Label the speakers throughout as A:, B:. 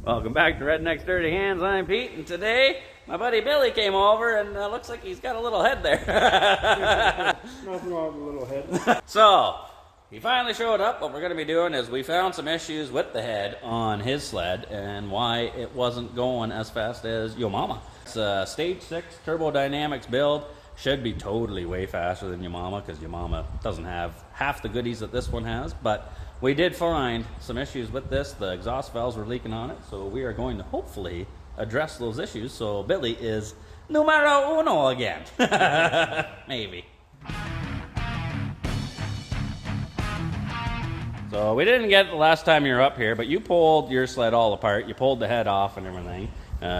A: Welcome back to Redneck's Dirty Hands. I'm Pete, and today my buddy Billy came over, and looks like he's got a little head there.
B: Nothing wrong with a little head.
A: So, he finally showed up. What we're going to be doing is we found some issues with the head on his sled and why it wasn't going as fast as Yo Mama. It's a Stage 6 Turbo Dynamics build. Should be totally way faster than Yo Mama because Yo Mama doesn't have half the goodies that this one has, but we did find some issues with this. The exhaust valves were leaking on it, so we are going to hopefully address those issues. So Billy is numero uno again. Maybe. So we didn't get it the last time you were up here, but you pulled your sled all apart. You pulled the head off and everything.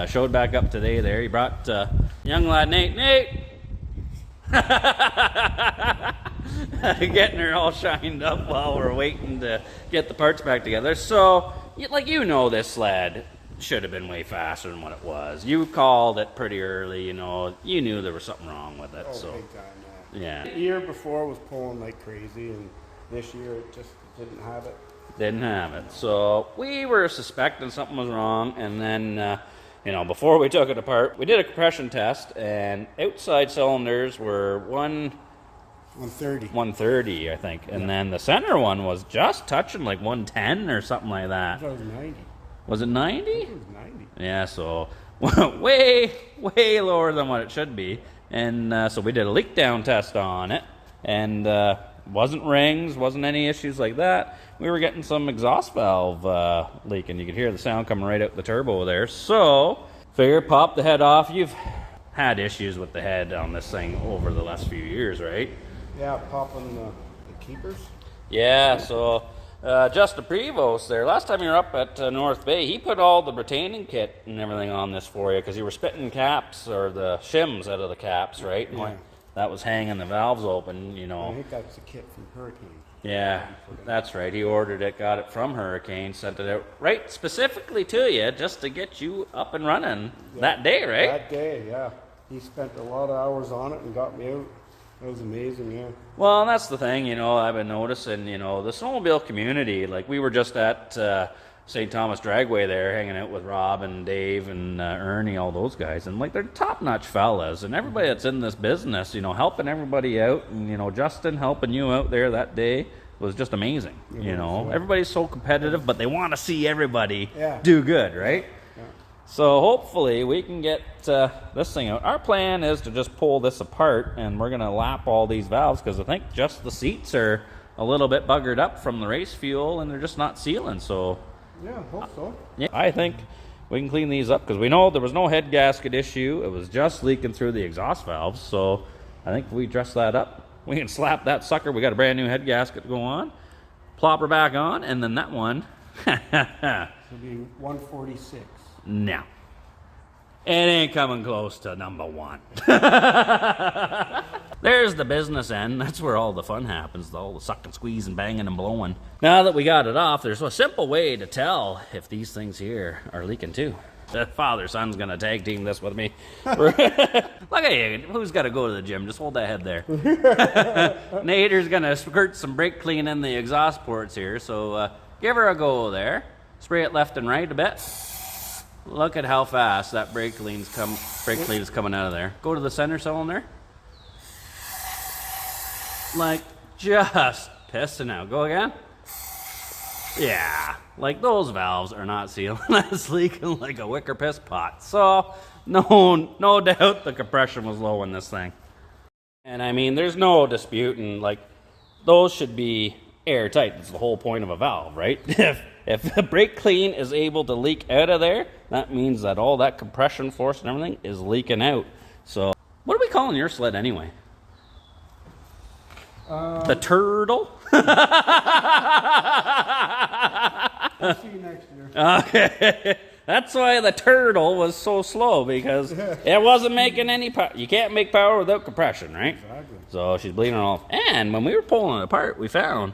A: Showed back up today there. You brought young lad Nate. Getting her all shined up while we're waiting to get the parts back together. So, like, you know, this sled should have been way faster than what it was. You called it pretty early, you know. You knew there was something wrong with it.
B: Oh,
A: so
B: big time,
A: yeah.
B: The year before was pulling like crazy, and this year it just didn't have it.
A: Didn't have it. So we were suspecting something was wrong, and then you know, before we took it apart, we did a compression test, and outside cylinders were 130, I think. And then the center one was just touching like 110 or something like that.
B: I thought it was 90.
A: Was it 90?
B: I think it was 90.
A: Yeah, so way lower than what it should be. And so we did a leak down test on it, and wasn't rings, wasn't any issues like that. We were getting some exhaust valve leaking. You could hear the sound coming right out the turbo there. So figure pop the head off. You've had issues with the head on this thing over the last few years, right?
B: Yeah, popping the keepers.
A: Yeah, so Justin Prevost there, last time you were up at North Bay, he put all the retaining kit and everything on this for you because you were spitting caps or the shims out of the caps, right?
B: Yeah.
A: That was hanging the valves open, you know.
B: I think that's the kit from Hurricane.
A: Yeah, that's right. He ordered it, got it from Hurricane, sent it out right specifically to you just to get you up and running that day, right?
B: That day, yeah. He spent a lot of hours on it and got me out. That was amazing, yeah.
A: Well, and that's the thing, you know, I've been noticing, you know, the snowmobile community, like we were just at St. Thomas Dragway there, hanging out with Rob and Dave and Ernie, all those guys, and like they're top-notch fellas, and everybody that's in this business, you know, helping everybody out, and you know, Justin helping you out there that day was just amazing. You know, everybody's so competitive, but they want to see everybody do good, right? Yeah. So hopefully we can get this thing out. Our plan is to just pull this apart, and we're gonna lap all these valves because I think just the seats are a little bit buggered up from the race fuel, and they're just not sealing. So.
B: Yeah, hope so.
A: Yeah, I think we can clean these up because we know there was no head gasket issue. It was just leaking through the exhaust valves. So I think if we dress that up, we can slap that sucker. We got a brand new head gasket to go on, plop her back on, and then that one.
B: It'll be 146.
A: No. It ain't coming close to number one. There's the business end. That's where all the fun happens, all the suck and squeeze and banging and blowing. Now that we got it off, there's a simple way to tell if these things here are leaking too. The father-son's going to tag team this with me. Look at you. Who's got to go to the gym? Just hold that head there. Nader's going to squirt some brake clean in the exhaust ports here, so give her a go there. Spray it left and right a bit. Look at how fast that brake clean is coming out of there. Go to the center cylinder. Like, just pissing out. Go again. Yeah, like those valves are not sealing. That's leaking like a wicker piss pot. So, no doubt the compression was low in this thing. And I mean, there's no disputing, like, those should be airtight. That's the whole point of a valve, right? If the brake clean is able to leak out of there, that means that all that compression force and everything is leaking out. So, what are we calling your sled anyway? The turtle?
B: I'll see you next year.
A: Okay. That's why the turtle was so slow, because it wasn't making any power. You can't make power without compression, right?
B: Exactly.
A: So she's bleeding off. And when we were pulling it apart, we found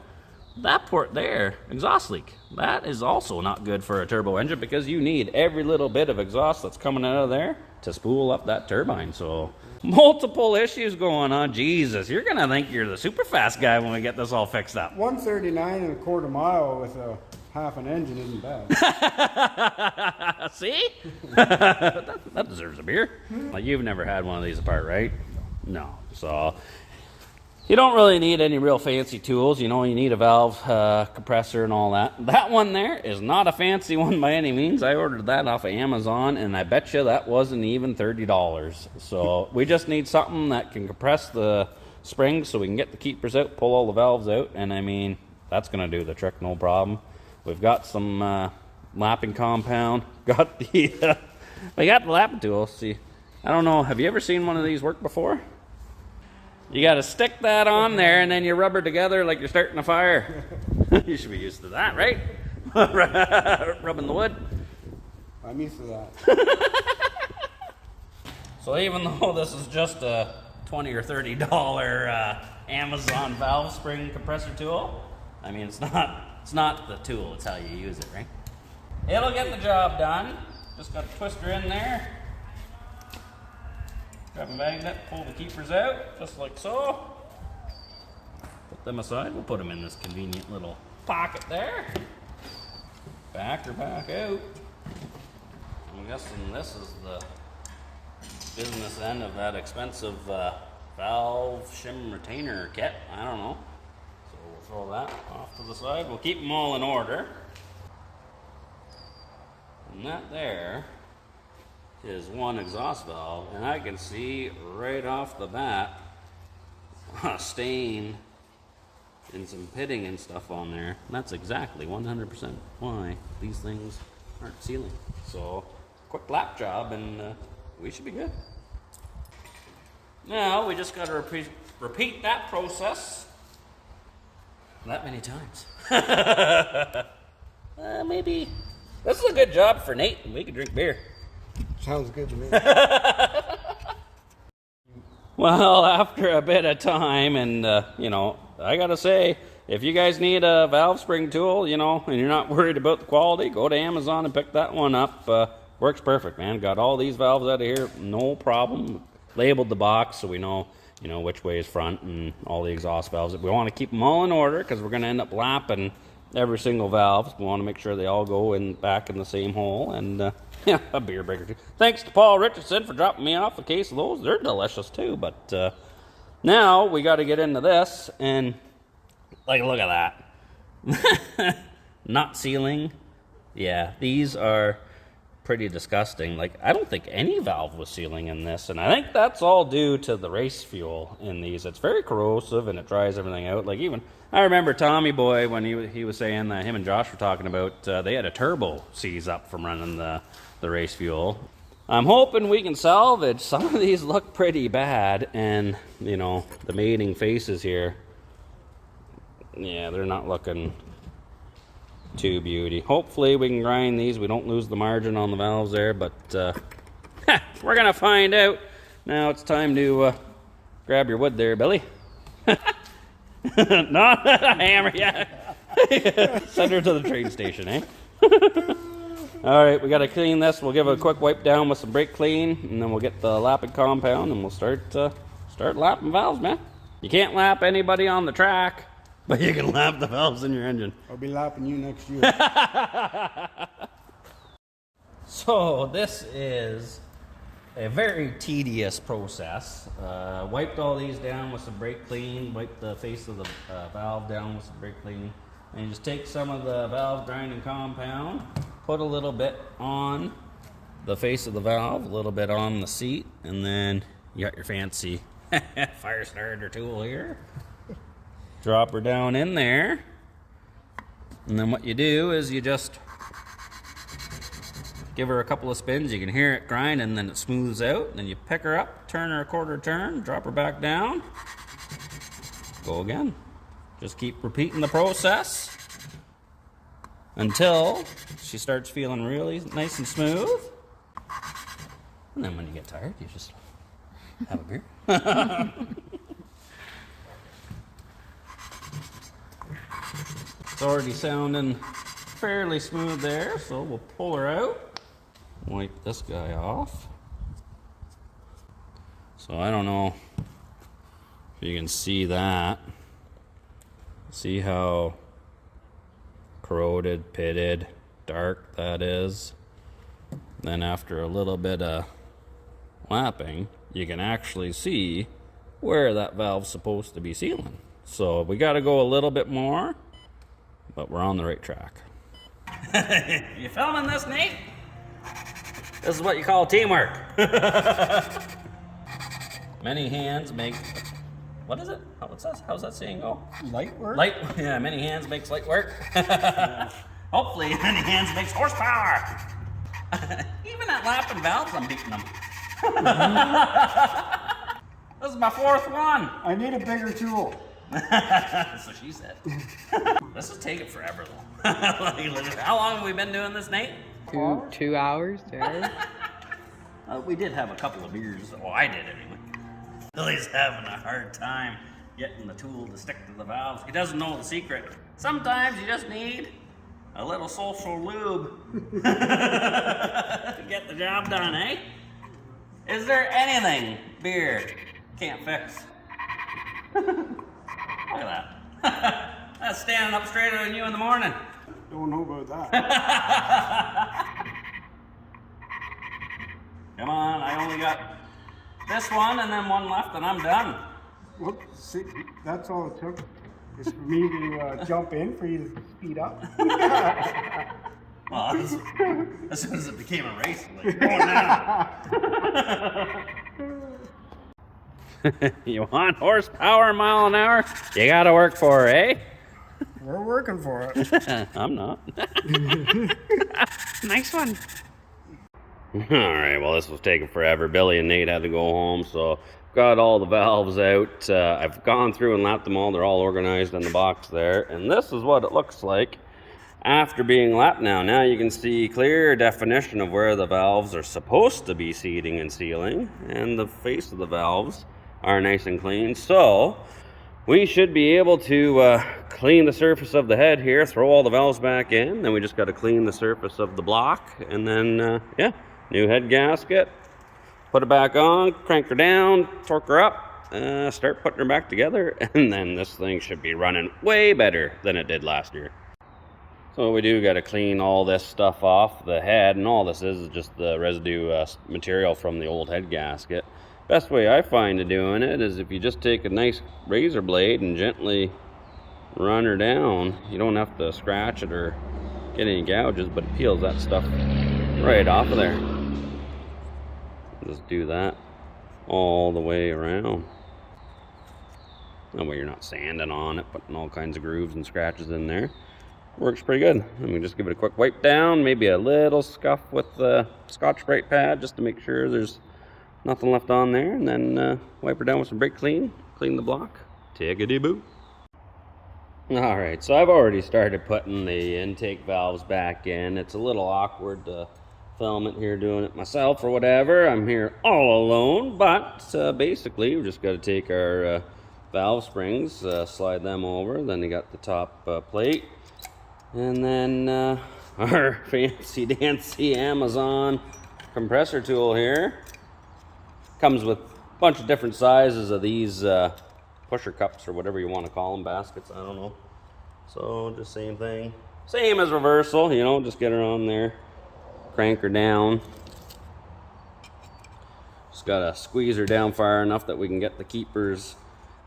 A: that port there, exhaust leak. That is also not good for a turbo engine because you need every little bit of exhaust that's coming out of there to spool up that turbine. So multiple issues going on. Jesus, you're going to think you're the super fast guy when we get this all fixed up.
B: 139 and a quarter mile with a half an engine isn't bad.
A: See? that deserves a beer. Like, you've never had one of these apart, right? No. So you don't really need any real fancy tools. You know, you need a valve compressor and all that. That one there is not a fancy one by any means. I ordered that off of Amazon, and I bet you that wasn't even $30. So we just need something that can compress the springs so we can get the keepers out, pull all the valves out, and I mean, that's going to do the trick, no problem. We've got some lapping compound. Got the we got the lapping tool. See, I don't know. Have you ever seen one of these work before? You got to stick that on there, and then you rubber together like you're starting a fire. You should be used to that, right? Rubbing the wood.
B: I'm used to that.
A: So even though this is just a $20 or $30 Amazon valve spring compressor tool, I mean, it's not the tool, it's how you use it, right? It'll get the job done. Just got to twist her in there. Grab a magnet, pull the keepers out, just like so. Put them aside. We'll put them in this convenient little pocket there. Back her back out. I'm guessing this is the business end of that expensive valve shim retainer kit. I don't know. So we'll throw that off to the side. We'll keep them all in order. And that there is one exhaust valve, and I can see right off the bat a stain and some pitting and stuff on there. And that's exactly 100% why these things aren't sealing. So quick lap job, and we should be good. Now we just got to repeat that process that many times. Maybe this is a good job for Nate, and we can drink beer.
B: Sounds good to me.
A: Well, after a bit of time, and you know, I gotta say, if you guys need a valve spring tool, you know, and you're not worried about the quality, go to Amazon and pick that one up. Works perfect, man. Got all these valves out of here, no problem. Labeled the box so we know, you know, which way is front and all the exhaust valves. We want to keep them all in order because we're going to end up lapping every single valve. We want to make sure they all go in back in the same hole. And yeah, a beer breaker too. Thanks to Paul Richardson for dropping me off a case of those. They're delicious too. But now we got to get into this, and like, look at that. Not sealing. Yeah, these are pretty disgusting. Like, I don't think any valve was sealing in this, and I think that's all due to the race fuel in these. It's very corrosive and it dries everything out. Like, even I remember Tommy Boy when he was saying that him and Josh were talking about they had a turbo seize up from running the race fuel. I'm hoping we can salvage. Some of these look pretty bad, and you know, the mating faces here, yeah, they're not looking too beauty. Hopefully we can grind these. We don't lose the margin on the valves there, but we're gonna find out. Now it's time to grab your wood there, Billy. Not a hammer, yeah. Send her to the train station, eh? All right, we gotta clean this. We'll give it a quick wipe down with some brake clean, and then we'll get the lapping compound, and we'll start lapping valves, man. You can't lap anybody on the track, but you can lap the valves in your engine.
B: I'll be lapping you next year.
A: So this is a very tedious process. Wiped all these down with some brake clean, wiped the face of the valve down with some brake clean, and you just take some of the valve grinding compound, put a little bit on the face of the valve, a little bit on the seat, and then you got your fancy fire starter tool here. Drop her down in there, and then what you do is you just give her a couple of spins. You can hear it grind, and then it smooths out. And then you pick her up, turn her a quarter turn, drop her back down, go again. Just keep repeating the process until she starts feeling really nice and smooth. And then when you get tired, you just have a beer. It's already sounding fairly smooth there, so we'll pull her out, wipe this guy off. So I don't know if you can see that. See how corroded, pitted, dark that is. Then after a little bit of lapping, you can actually see where that valve's supposed to be sealing. So we got to go a little bit more, but we're on the right track. You filming this, Nate? This is what you call teamwork. Many hands make, what is it? How's that saying go?
B: Light work?
A: Yeah, many hands makes light work. Hopefully many hands makes horsepower. Even at lapping valves, I'm beating them. This is my 4th one.
B: I need a bigger tool.
A: That's what she said. This is taking forever though. How long have we been doing this, Nate?
C: 2 hours, there.
A: We did have a couple of beers. Well, I did anyway. Billy's having a hard time getting the tool to stick to the valves. He doesn't know the secret. Sometimes you just need a little social lube to get the job done, eh? Is there anything beer can't fix? Look at that. That's standing up straighter than you in the morning.
B: Don't know about that.
A: Come on, I only got this one and then one left and I'm done.
B: Well, see, that's all it took. Is for me to jump in for you to speed up.
A: Well, as soon as it became a race, like, going now. You want horsepower, mile an hour? You gotta work for it, eh?
B: We're working for it.
A: I'm not.
C: Nice one.
A: Alright, well this was taking forever. Billy and Nate had to go home, so got all the valves out. I've gone through and lapped them all. They're all organized in the box there. And this is what it looks like after being lapped now. Now you can see clear definition of where the valves are supposed to be seating and sealing. And the face of the valves are nice and clean. So we should be able to clean the surface of the head here, throw all the valves back in. Then we just got to clean the surface of the block. And then, yeah, new head gasket. Put it back on, crank her down, torque her up, start putting her back together, and then this thing should be running way better than it did last year. So we do got to clean all this stuff off the head, and all this is just the residue material from the old head gasket. Best way I find of doing it is if you just take a nice razor blade and gently run her down. You don't have to scratch it or get any gouges, but it peels that stuff right off of there. Just do that all the way around. That way you're not sanding on it, putting all kinds of grooves and scratches in there. Works pretty good. And we just give it a quick wipe down, maybe a little scuff with the Scotch-Brite pad just to make sure there's nothing left on there, and then wipe her down with some brake clean, clean the block. Tickety-boo. Alright, so I've already started putting the intake valves back in. It's a little awkward to film it here doing it myself or whatever. I'm here all alone, but basically we just got to take our valve springs, slide them over, then you got the top plate, and then our fancy dancy Amazon compressor tool here. Comes with a bunch of different sizes of these pusher cups or whatever you want to call them, baskets, I don't know. So just same thing, same as reversal, you know, just get her on there. Crank her down. Just gotta squeeze her down far enough that we can get the keepers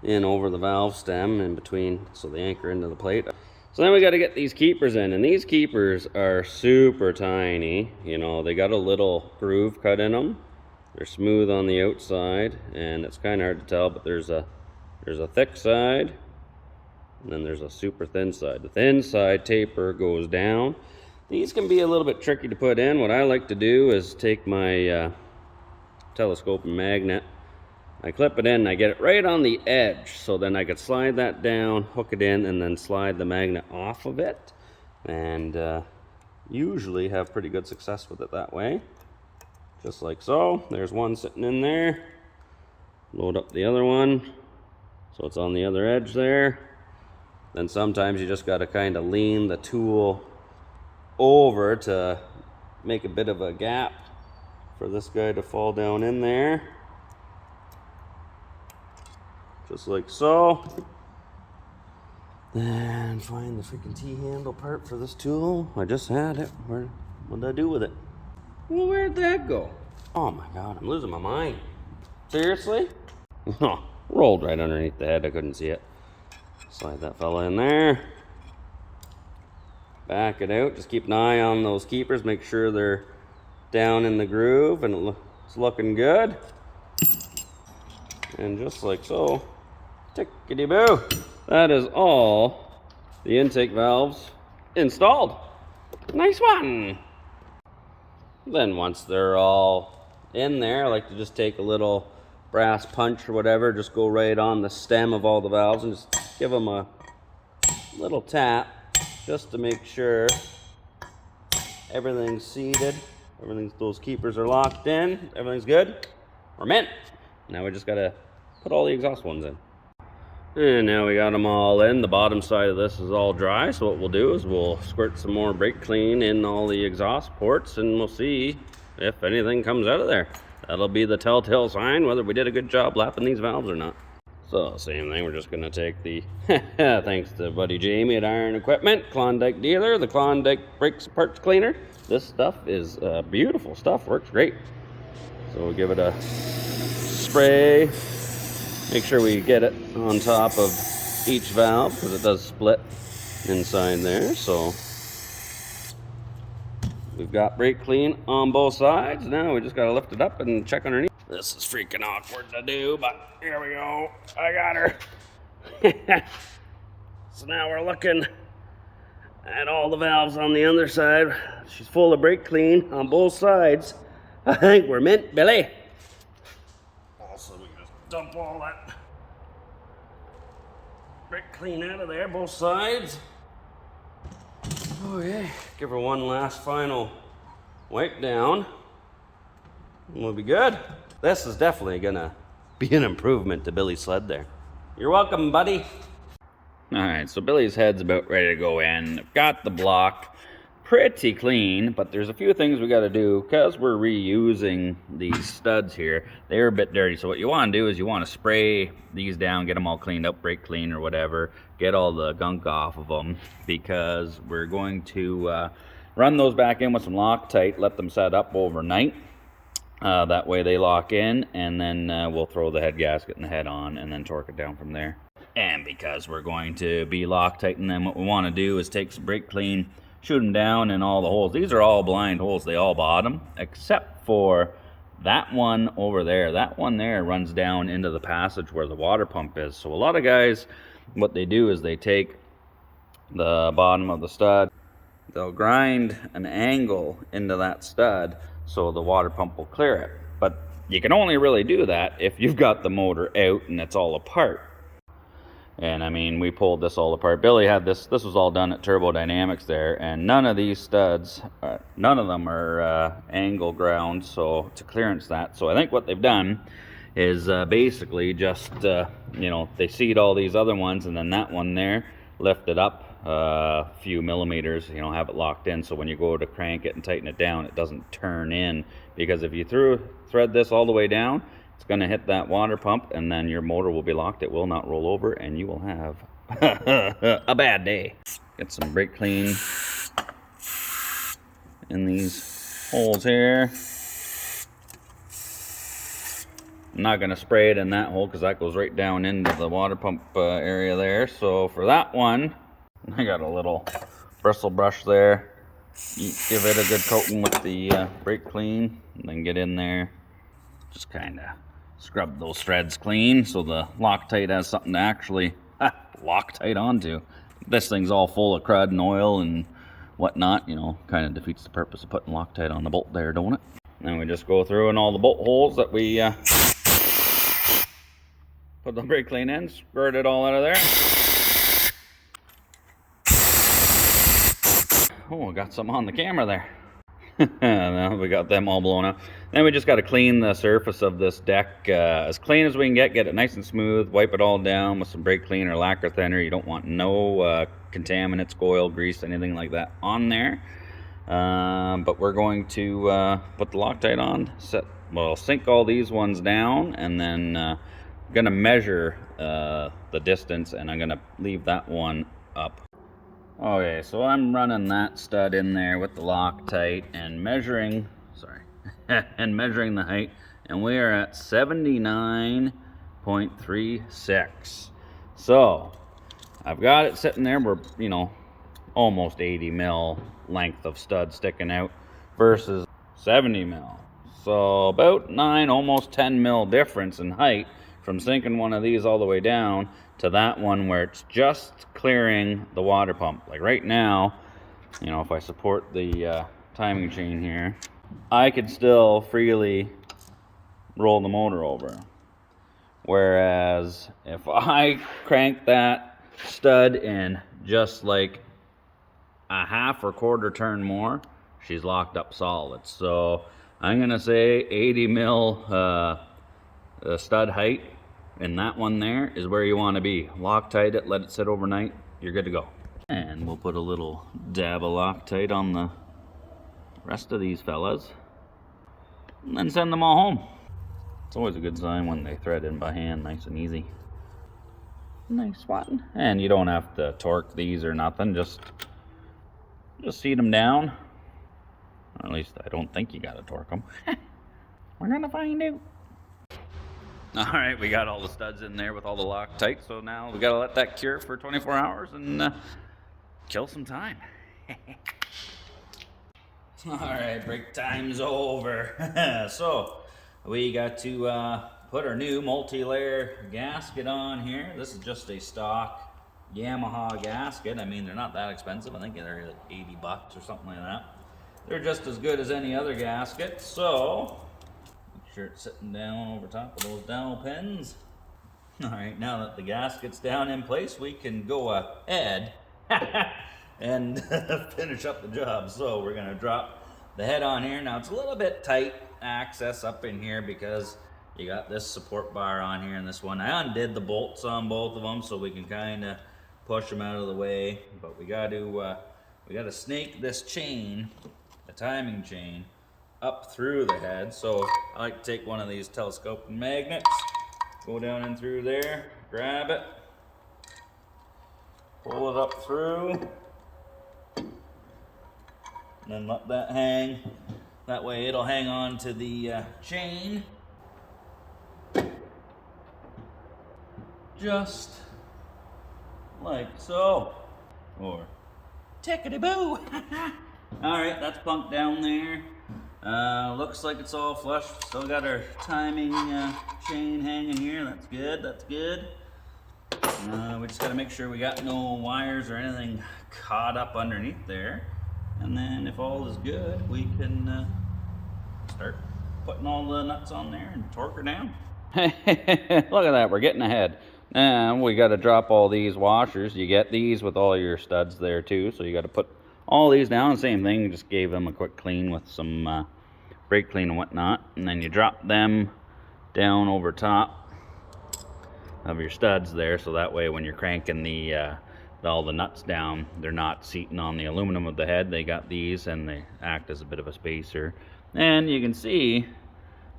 A: in over the valve stem in between, so they anchor into the plate. So then we got to get these keepers in, and these keepers are super tiny. You know, they got a little groove cut in them. They're smooth on the outside, and it's kind of hard to tell, but there's a thick side, and then there's a super thin side. The thin side taper goes down. These can be a little bit tricky to put in. What I like to do is take my telescoping magnet, I clip it in, and I get it right on the edge, so then I could slide that down, hook it in, and then slide the magnet off of it, and usually have pretty good success with it that way. Just like so. There's one sitting in there. Load up the other one, so it's on the other edge there. Then sometimes you just got to kind of lean the tool over to make a bit of a gap for this guy to fall down in there, just like so.
D: And find the freaking T-handle part for this tool. I just had it. What did I do with it?
A: Well, where'd that go?
D: Oh my god, I'm losing my mind. Seriously? Oh, rolled right underneath the head. I couldn't see it. Slide that fella in there. Back it out. Just keep an eye on those keepers. Make sure they're down in the groove and it's looking good. And just like so, tickety-boo. That is all the intake valves installed. Nice one. Then once they're all in there, I like to just take a little brass punch or whatever, just go right on the stem of all the valves and just give them a little tap just to make sure everything's seated, those keepers are locked in, everything's good. We're mint. Now we just gotta put all the exhaust ones in. And now we got them all in. The bottom side of this is all dry, so what we'll do is we'll squirt some more brake clean in all the exhaust ports and we'll see if anything comes out of there. That'll be the telltale sign whether we did a good job lapping these valves or not. So same thing, we're just gonna take the, thanks to buddy Jamie at Iron Equipment, Klondike dealer, the Klondike brakes parts cleaner. This stuff is beautiful stuff, works great. So we'll give it a spray. Make sure we get it on top of each valve because it does split inside there. So we've got brake clean on both sides. Now we just gotta lift it up and check underneath. This is freaking awkward to do, but here we go. I got her. So now we're looking at all the valves on the other side. She's full of brake clean on both sides. I think we're mint, Billy. Also, we just dump all that brake clean out of there, both sides. Okay, give her one last final wipe down, and we'll be good. This is definitely gonna be an improvement to Billy's sled there. You're welcome, buddy.
A: Alright, so Billy's head's about ready to go in. I've got the block pretty clean, but there's a few things we got to do because we're reusing these studs here. They're a bit dirty, so what you want to do is you want to spray these down, get them all cleaned up, brake clean or whatever, get all the gunk off of them, because we're going to run those back in with some Loctite, let them set up overnight. That way they lock in, and then we'll throw the head gasket and the head on and then torque it down from there. And because we're going to be Loctiting them, what we want to do is take some brake clean, shoot them down in all the holes. These are all blind holes, they all bottom, except for that one over there. That one there runs down into the passage where the water pump is. So a lot of guys, what they do is they take the bottom of the stud, they'll grind an angle into that stud so the water pump will clear it. But you can only really do that if you've got the motor out and it's all apart. And I mean, we pulled this all apart. Billy had this was all done at Turbo Dynamics there, and none of these studs, none of them are angle ground, so to clearance that. So I think what they've done is basically just, you know, they seat all these other ones, and then that one there, lift it up a few millimeters, you know, have it locked in, so when you go to crank it and tighten it down, it doesn't turn in. Because if you thread this all the way down, it's going to hit that water pump, and then your motor will be locked. It will not roll over, and you will have a bad day. Get some brake clean in these holes here. I'm not going to spray it in that hole because that goes right down into the water pump area there. So for that one, I got a little bristle brush there. You give it a good coating with the brake clean, and then get in there. Just kind of scrub those threads clean so the Loctite has something to actually Loctite onto. This thing's all full of crud and oil and whatnot, you know, kind of defeats the purpose of putting Loctite on the bolt there, don't it? Then we just go through in all the bolt holes that we put the brake clean in, squirt it all out of there. Oh, I got some on the camera there. Now we got them all blown up. Then we just got to clean the surface of this deck as clean as we can get it nice and smooth, wipe it all down with some brake clean or lacquer thinner. You don't want no contaminants, oil, grease, anything like that on there. But we're going to put the Loctite on, sink all these ones down, and then I'm going to measure the distance, and I'm going to leave that one
D: up. Okay, so I'm running that stud in there with the Loctite and measuring, sorry, and measuring the height, and we are at 79.36. So I've got it sitting there. We're, you know, almost 80 mil length of stud sticking out versus 70 mil. So about 9, almost 10 mil difference in height from sinking one of these all the way down to that one where it's just clearing the water pump. Like right now, you know, if I support the timing chain here, I could still freely roll the motor over. Whereas if I crank that stud in just like a half or quarter turn more, she's locked up solid. So I'm gonna say 80 mil stud height, and that one there is where you want to be. Loctite it, let it sit overnight, you're good to go. And we'll put a little dab of Loctite on the rest of these fellas and then send them all home. It's always a good sign when they thread in by hand, nice and easy. Nice swatting. And you don't have to torque these or nothing, just seat them down. Or at least I don't think you gotta torque them. We're gonna find out. All right, we got all the studs in there with all the Loctite, so now we gotta let that cure for 24 hours and kill some time. All right, break time's over. So we got to put our new multi-layer gasket on here. This is just a stock Yamaha gasket. I mean, they're not that expensive. I think they're like 80 bucks or something like that. They're just as good as any other gasket. So make sure it's sitting down over top of those dowel pins. All right, now that the gasket's down in place, we can go ahead and finish up the job. So we're gonna drop the head on here. Now it's a little bit tight access up in here because you got this support bar on here and this one. I undid the bolts on both of them so we can kind of push them out of the way. But we got to snake this chain, the timing chain, up through the head. So I like to take one of these telescoping magnets, go down in through there, grab it, pull it up through, and then let that hang. That way it'll hang on to the chain. Just like so. Or tickety-boo. Alright, that's punked down there. Looks like it's all flush. Still got our timing chain hanging here. That's good, that's good. We just gotta make sure we got no wires or anything caught up underneath there. And then if all is good, we can start putting all the nuts on there and torque her down. Look at that, we're getting ahead. And we got to drop all these washers. You get these with all your studs there too, so you got to put all these down. Same thing, just gave them a quick clean with some brake clean and whatnot, and then you drop them down over top of your studs there, so that way when you're cranking all the nuts down, they're not seating on the aluminum of the head. They got these and they act as a bit of a spacer. And you can see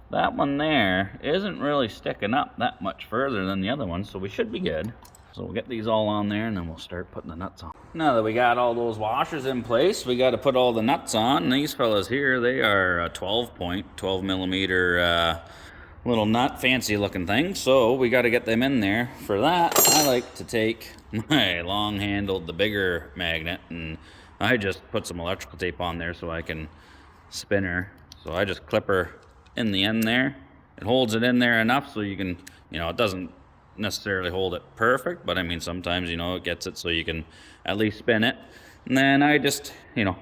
D: that one there isn't really sticking up that much further than the other one, so we should be good. So we'll get these all on there and then we'll start putting the nuts on. Now that we got all those washers in place, we got to put all the nuts on. And these fellas here, they are a 12 millimeter little nut, fancy looking thing. So we got to get them in there. For that, I like to take my long handled, the bigger magnet, and I just put some electrical tape on there so I can spin her. So I just clip her in the end there. It holds it in there enough so you can, you know, it doesn't necessarily hold it perfect, but I mean sometimes, you know, it gets it so you can at least spin it. And then I just, you know,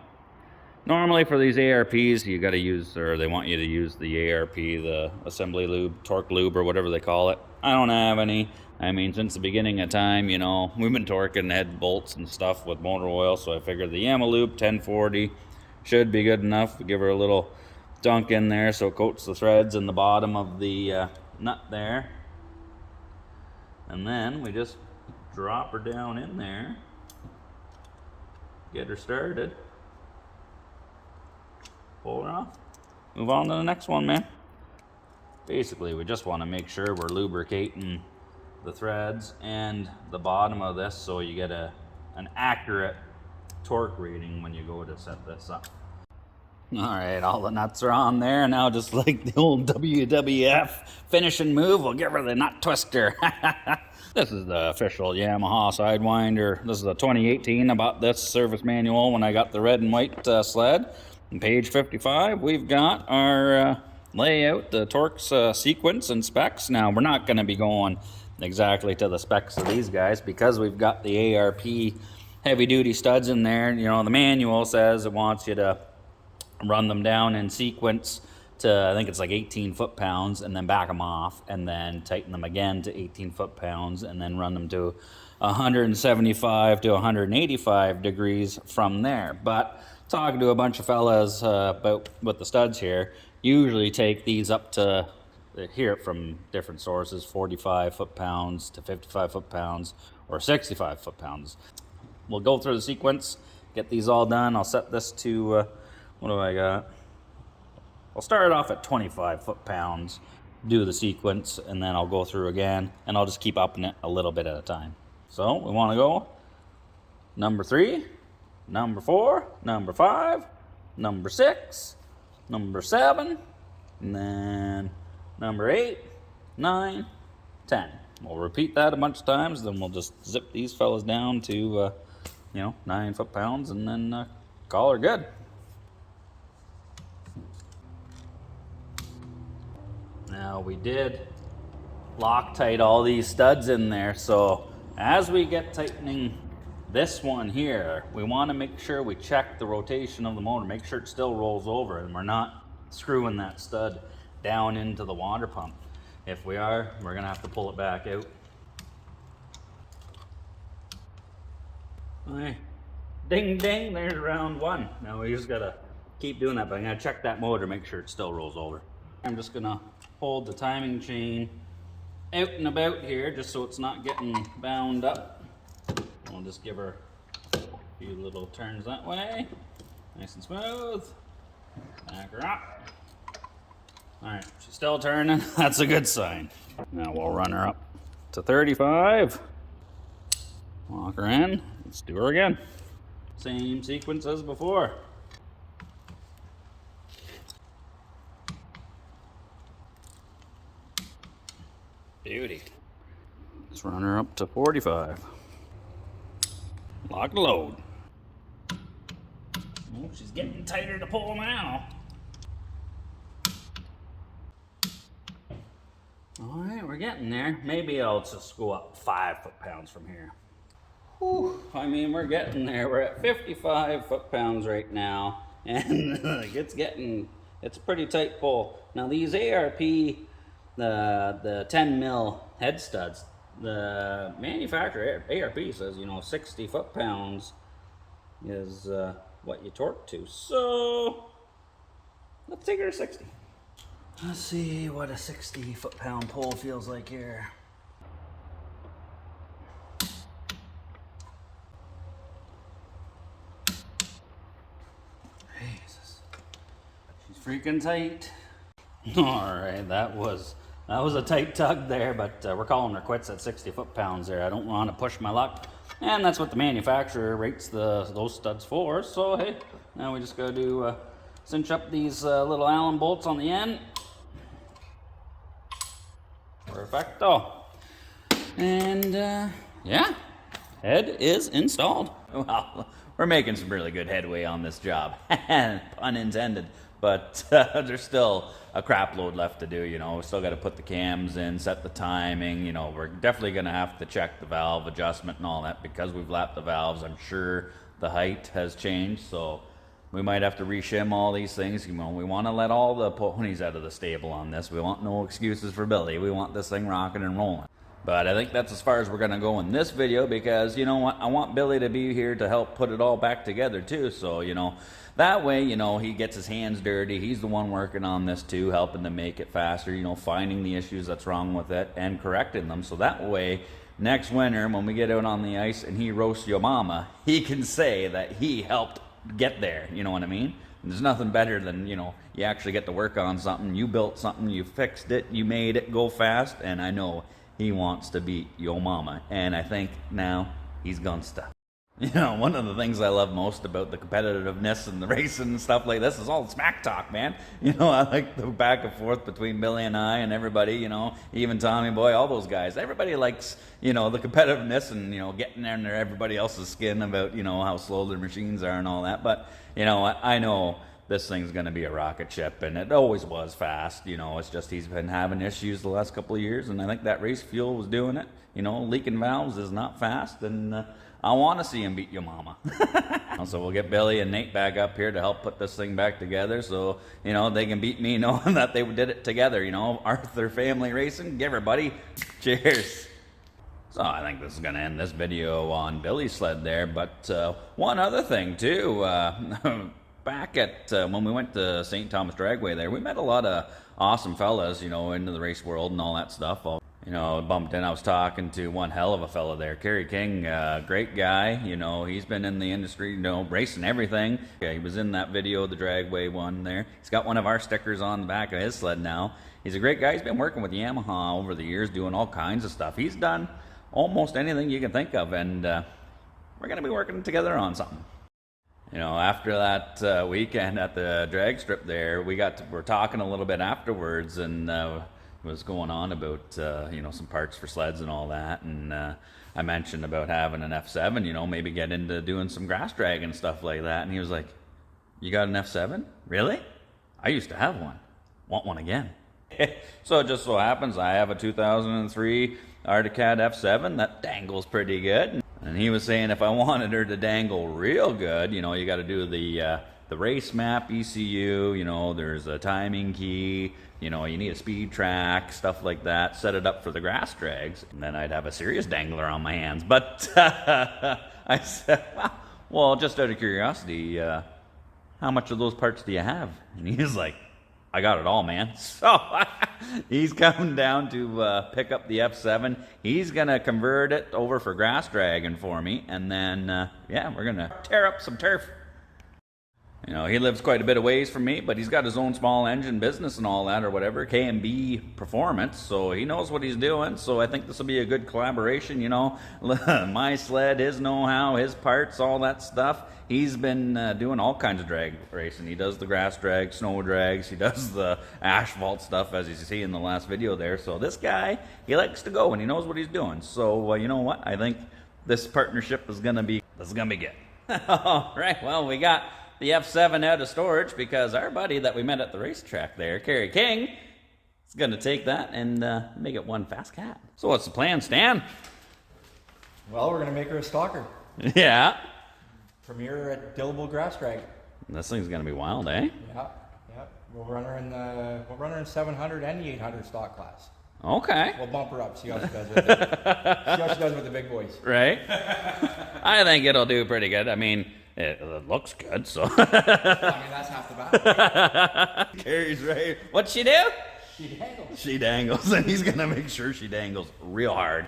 D: normally for these ARPs you got to use, or they want you to use the ARP, the assembly lube, torque lube, or whatever they call it. I don't have any. I mean, since the beginning of time, you know, we've been torquing head bolts and stuff with motor oil, so I figured the Yamaha lube 1040 should be good enough. We give her a little dunk in there so it coats the threads in the bottom of the nut there, and then we just drop her down in there, get her started, pull her off, move on to the next one, man. Basically we just want to make sure we're lubricating the threads and the bottom of this so you get a
A: an accurate torque reading when you go to set this up. All right, all the nuts are on there. Now, just like the old WWF finishing move, we'll give her the nut twister. This is the official Yamaha Sidewinder. This is a 2018. I bought this service manual when I got the red and white sled. On page 55, we've got our layout, the torques sequence and specs. Now, we're not going to be going exactly to the specs of these guys because we've got the ARP heavy-duty studs in there. You know, the manual says it wants you to run them down in sequence to, I think it's like 18 foot-pounds, and then back them off, and then tighten them again to 18 foot-pounds, and then run them to 175 to 185 degrees from there. But talking to a bunch of fellas about with the studs here, usually take these up to, hear it from different sources, 45 foot-pounds to 55 foot-pounds or 65 foot-pounds. We'll go through the sequence, get these all done. I'll set this to, what do I got? I'll start off at 25 foot-pounds, do the sequence, and then I'll go through again, and I'll just keep upping it a little bit at a time. So we want to go number 3, number 4, number 5, number 6, number 7, and then number 8, 9, 10. We'll repeat that a bunch of times, then we'll just zip these fellas down to, you know, 9 foot-pounds, and then call her good. Now we did Loctite all these studs in there, so as we get tightening this one here, we want to make sure we check the rotation of the motor, make sure it still rolls over and we're not screwing that stud down into the water pump. If we are, we're gonna have to pull it back out. Okay. Ding ding, there's round 1. Now we just gotta keep doing that, but I'm gonna check that motor, make sure it still rolls over. I'm just gonna hold the timing chain out and about here just so it's not getting bound up. We'll just give her a few little turns that way. Nice and smooth. Back her up. Alright, she's still turning. That's a good sign. Now we'll run her up to 35. Lock her in. Let's do her again. Same sequence as before. Beauty. Let's run her up to 45. Lock and load. Oh, she's getting tighter to pull now. All right, we're getting there. Maybe I'll just go up 5 foot-pounds from here. Whew, I mean, we're getting there. We're at 55 foot-pounds right now, and it's a pretty tight pull. Now these ARP, the 10 mil head studs, the manufacturer ARP says, you know, 60 foot-pounds is what you torque to. So let's take her to 60. Let's see what a 60 foot-pound pull feels like here. Jesus, she's freaking tight. All right, that was a tight tug there, but we're calling her quits at 60 foot-pounds there. I don't want to push my luck, and that's what the manufacturer rates those studs for. So hey, now we just gotta do cinch up these little Allen bolts on the end. Perfecto. And yeah, head is installed. Well, we're making some really good headway on this job, pun intended. But there's still a crap load left to do, you know. We still got to put the cams in, set the timing, you know. We're definitely going to have to check the valve adjustment and all that because we've lapped the valves. I'm sure the height has changed, so we might have to re-shim all these things. You know, we want to let all the ponies out of the stable on this. We want no excuses for Billy. We want this thing rocking and rolling. But I think that's as far as we're going to go in this video because, you know what, I want Billy to be here to help put it all back together too. So, you know, that way, you know, he gets his hands dirty. He's the one working on this too, helping to make it faster, you know, finding the issues that's wrong with it and correcting them. So that way, next winter, when we get out on the ice and he roasts your mama, he can say that he helped get there. You know what I mean? And there's nothing better than, you know, you actually get to work on something. You built something, you fixed it, you made it go fast, and I know he wants to beat yo mama, and I think now he's gonsta. You know, one of the things I love most about the competitiveness and the racing and stuff like this is all the smack talk, man. You know, I like the back and forth between Billy and I and everybody, you know, even Tommy Boy, all those guys. Everybody likes, you know, the competitiveness and, you know, getting under everybody else's skin about, you know, how slow their machines are and all that. But, you know, I know this thing's going to be a rocket ship, and it always was fast. You know, it's just he's been having issues the last couple of years, and I think that race fuel was doing it. You know, leaking valves is not fast, and I want to see him beat your mama. So we'll get Billy and Nate back up here to help put this thing back together, so, you know, they can beat me knowing that they did it together. You know, Arthur Family Racing, give her, buddy. Cheers. So I think this is going to end this video on Billy's sled there, but one other thing, too. Back at when we went to St. Thomas Dragway there, we met a lot of awesome fellas, you know, into the race world and all that stuff. You know, bumped in, I was talking to one hell of a fella there, Kerry King, great guy. You know, he's been in the industry, you know, racing everything. Yeah, he was in that video, the Dragway one there. He's got one of our stickers on the back of his sled now. He's a great guy. He's been working with Yamaha over the years, doing all kinds of stuff. He's done almost anything you can think of, and we're going to be working together on something. You know, after that weekend at the drag strip there, we're talking a little bit afterwards, and was going on about you know, some parts for sleds and all that, and I mentioned about having an F7, you know, maybe get into doing some grass drag and stuff like that, and he was like, "You got an F7? Really? I used to have one. Want one again?" So it just so happens I have a 2003 Arcticad F7 that dangles pretty good. And he was saying if I wanted her to dangle real good, you know, you got to do the race map ECU, you know, there's a timing key, you know, you need a speed track, stuff like that, set it up for the grass drags, and then I'd have a serious dangler on my hands. But I said, well, just out of curiosity, how much of those parts do you have? And he was like, I got it all, man. So he's coming down to pick up the F7. He's going to convert it over for grass dragging for me. And then, yeah, we're going to tear up some turf. You know, he lives quite a bit of ways from me, but he's got his own small engine business and all that or whatever, K&B Performance, so he knows what he's doing. So I think this will be a good collaboration, you know. My sled, his know-how, his parts, all that stuff. He's been doing all kinds of drag racing. He does the grass drag, snow drags, he does the asphalt stuff, as you see in the last video there. So this guy, he likes to go and he knows what he's doing. So you know what? I think this partnership is gonna be good. All right, well, we got the F7 out of storage because our buddy that we met at the racetrack there, Kerry King, is going to take that and make it one fast cat. So what's the plan, Stan?
E: Well, we're going to make her a stalker.
A: Yeah.
E: Premiere at Dillable Grass Drag.
A: This thing's going to be wild, eh?
E: Yeah. We'll run her in 700 and the 800 stock class.
A: Okay.
E: We'll bump her up, see how she does with it. See how she does with the big boys.
A: Right. I think it'll do pretty good. I mean, it looks good, so.
E: I mean, that's half the battle.
A: Kerry's right. What'd she do?
E: She dangles.
A: She dangles, and he's gonna make sure she dangles real hard.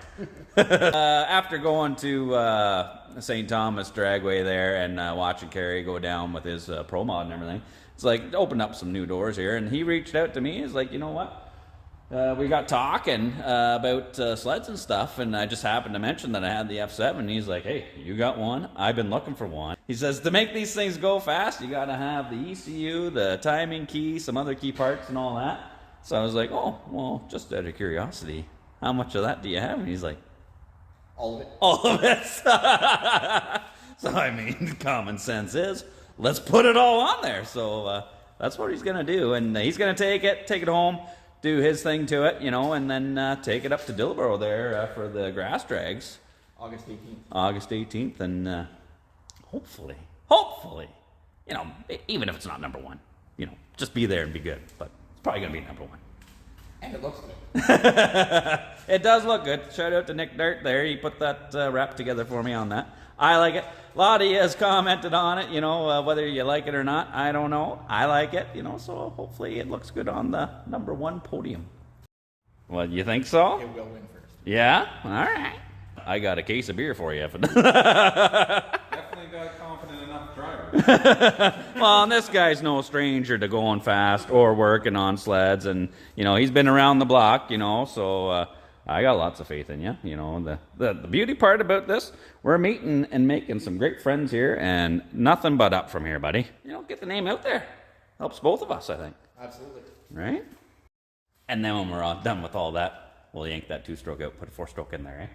A: After going to St. Thomas Dragway there and watching Kerry go down with his Pro Mod and everything, it's like opened up some new doors here. And he reached out to me. He's like, you know what? We got talking about sleds and stuff, and I just happened to mention that I had the F7. He's like, hey, you got one? I've been looking for one. He says, to make these things go fast, you got to have the ECU, the timing key, some other key parts and all that. So I was like, oh, well, just out of curiosity, how much of that do you have? And he's like,
E: all of it.
A: All of it. So, I mean, common sense is, let's put it all on there. So that's what he's going to do. And he's going to take it home, do his thing to it, you know, and then take it up to Dillborough there for the grass drags.
E: August 18th.
A: August 18th, and hopefully, you know, even if it's not number one, you know, just be there and be good. But it's probably going to be number one.
E: And it looks good.
A: It does look good. Shout out to Nick Dart there. He put that wrap together for me on that. I like it. A lot of you has commented on it, you know, whether you like it or not, I don't know. I like it, you know, so hopefully it looks good on the number one podium. Well, you think so?
E: It will win first.
A: Yeah? All right. I got a case of beer for you.
F: Definitely got a confident enough driver.
A: Well, and this guy's no stranger to going fast or working on sleds, and you know he's been around the block, you know. So I got lots of faith in you. You know, the beauty part about this, we're meeting and making some great friends here, and nothing but up from here, buddy. You know, get the name out there. Helps both of us, I think.
E: Absolutely.
A: Right? And then when we're all done with all that, we'll yank that 2-stroke out, put a 4-stroke in there, eh?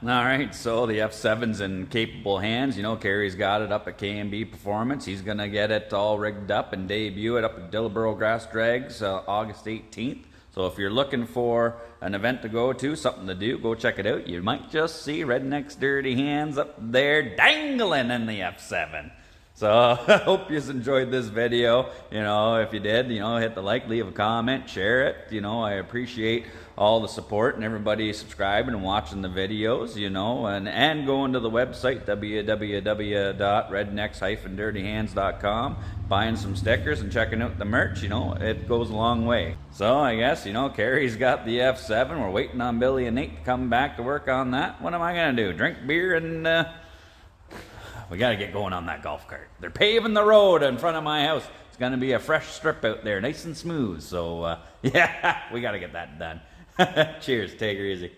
A: All right, so the F7's in capable hands. You know, Kerry's got it up at K&B Performance. He's going to get it all rigged up and debut it up at Dillaborough Grass Drags August 18th. So if you're looking for an event to go to, something to do, go check it out. You might just see Redneck's Dirty Hands up there dangling in the F7. So I hope you enjoyed this video. You know, if you did, you know, hit the like, leave a comment, share it. You know, I appreciate all the support and everybody subscribing and watching the videos, you know, and going to the website, www.rednecks-dirtyhands.com, buying some stickers and checking out the merch. You know, it goes a long way. So I guess, you know, Kerry's got the F7. We're waiting on Billy and Nate to come back to work on that. What am I going to do? Drink beer and... we got to get going on that golf cart. They're paving the road in front of my house. It's going to be a fresh strip out there, nice and smooth. So, yeah, we got to get that done. Cheers. Take her easy.